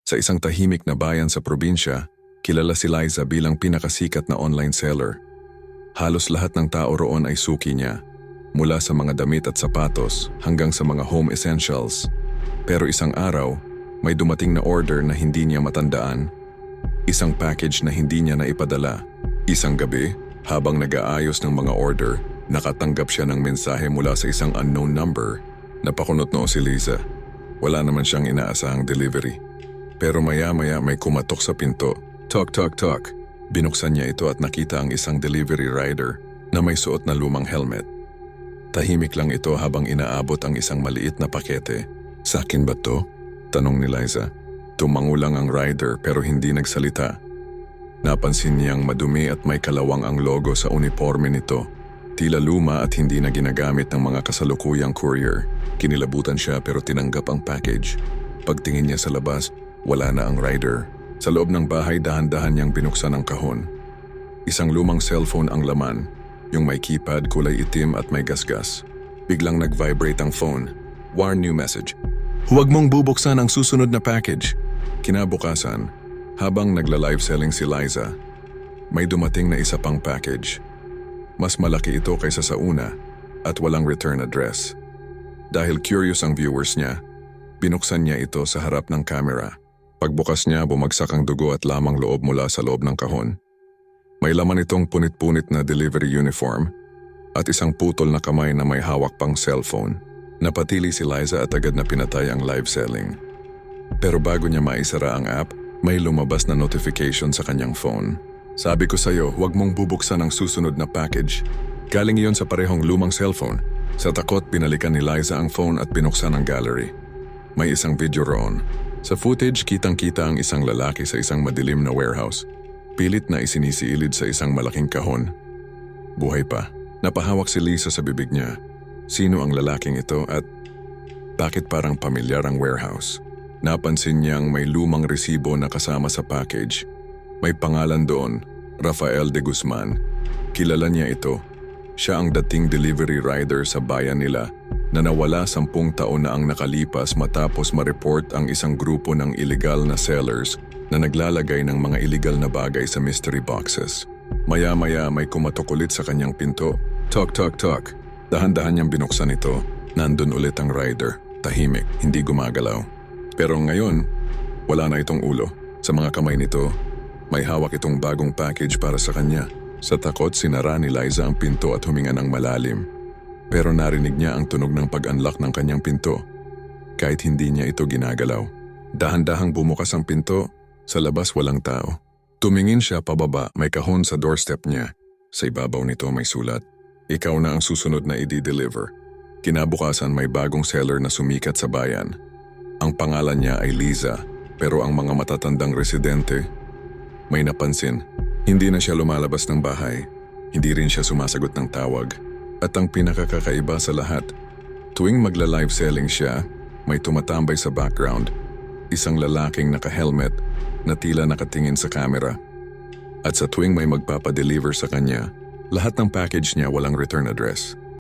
Sa isang tahimik na bayan sa probinsya, kilala si Liza bilang pinakasikat na online seller. Halos lahat ng tao roon ay suki niya, mula sa mga damit at sapatos hanggang sa mga home essentials. Pero isang araw, may dumating na order na hindi niya matandaan. Isang package na hindi niya naipadala. Isang gabi, habang nag-aayos ng mga order, nakatanggap siya ng mensahe mula sa isang unknown number. Napakunot noo si Liza. Wala naman siyang inaasahang delivery. Pero maya-maya may kumatok sa pinto. Tok, tok, tok. Binuksan niya ito at nakita ang isang delivery rider na may suot na lumang helmet. Tahimik lang ito habang inaabot ang isang maliit na pakete. "Sa akin ba to?" tanong ni Liza. Tumango lang ang rider pero hindi nagsalita. Napansin niyang madumi at may kalawang ang logo sa uniforme nito. Tila luma at hindi na ginagamit ng mga kasalukuyang courier. Kinilabutan siya pero tinanggap ang package. Pagtingin niya sa labas, wala na ang rider. Sa loob ng bahay, dahan-dahan niyang binuksan ang kahon. Isang lumang cellphone ang laman, yung may keypad kulay itim at may gasgas. Biglang nag-vibrate ang phone. Warn new message. "Huwag mong bubuksan ang susunod na package." Kinabukasan, habang nagla-live selling si Liza, may dumating na isa pang package. Mas malaki ito kaysa sa una at walang return address. Dahil curious ang viewers niya, binuksan niya ito sa harap ng camera. Pagbukas niya, bumagsak ang dugo at lamang loob mula sa loob ng kahon. May laman itong punit-punit na delivery uniform at isang putol na kamay na may hawak pang cellphone. Napatili si Liza at agad na pinatay ang live selling. Pero bago niya maisara ang app, may lumabas na notification sa kanyang phone. "Sabi ko sa'yo, huwag mong bubuksan ang susunod na package. Galing iyon sa parehong lumang cellphone." Sa takot, binalikan ni Liza ang phone at binuksan ang gallery. May isang video roon. Sa footage, kitang-kita ang isang lalaki sa isang madilim na warehouse. Pilit na isinisiilid sa isang malaking kahon. Buhay pa. Napahawak si Liza sa bibig niya. Sino ang lalaking ito at bakit parang pamilyar ang warehouse? Napansin niyang may lumang resibo na kasama sa package. May pangalan doon, Rafael de Guzman. Kilala niya ito. Siya ang dating delivery rider sa bayan nila na nawala 10 taon na ang nakalipas matapos ma-report ang isang grupo ng illegal na sellers na naglalagay ng mga illegal na bagay sa mystery boxes. Maya-maya may kumatok ulit sa kanyang pinto. Tok, tok, tok. Dahan-dahan niyang binuksan ito. Nandun ulit ang rider. Tahimik, hindi gumagalaw. Pero ngayon, wala na itong ulo. Sa mga kamay nito, may hawak itong bagong package para sa kanya. Sa takot, sinara ni Liza ang pinto at huminga ng malalim. Pero narinig niya ang tunog ng pag-unlock ng kanyang pinto. Kahit hindi niya ito ginagalaw. Dahan-dahang bumukas ang pinto, sa labas walang tao. Tumingin siya pababa, may kahon sa doorstep niya. Sa ibabaw nito may sulat, "Ikaw na ang susunod na i-deliver." Kinabukasan may bagong seller na sumikat sa bayan. Ang pangalan niya ay Liza, pero ang mga matatandang residente may napansin. Hindi na siya lumalabas ng bahay, hindi rin siya sumasagot ng tawag. At ang pinakakakaiba sa lahat, tuwing magla-live selling siya, may tumatambay sa background, isang lalaking naka-helmet na tila nakatingin sa camera. At sa tuwing may magpapadeliver sa kanya, lahat ng package niya walang return address.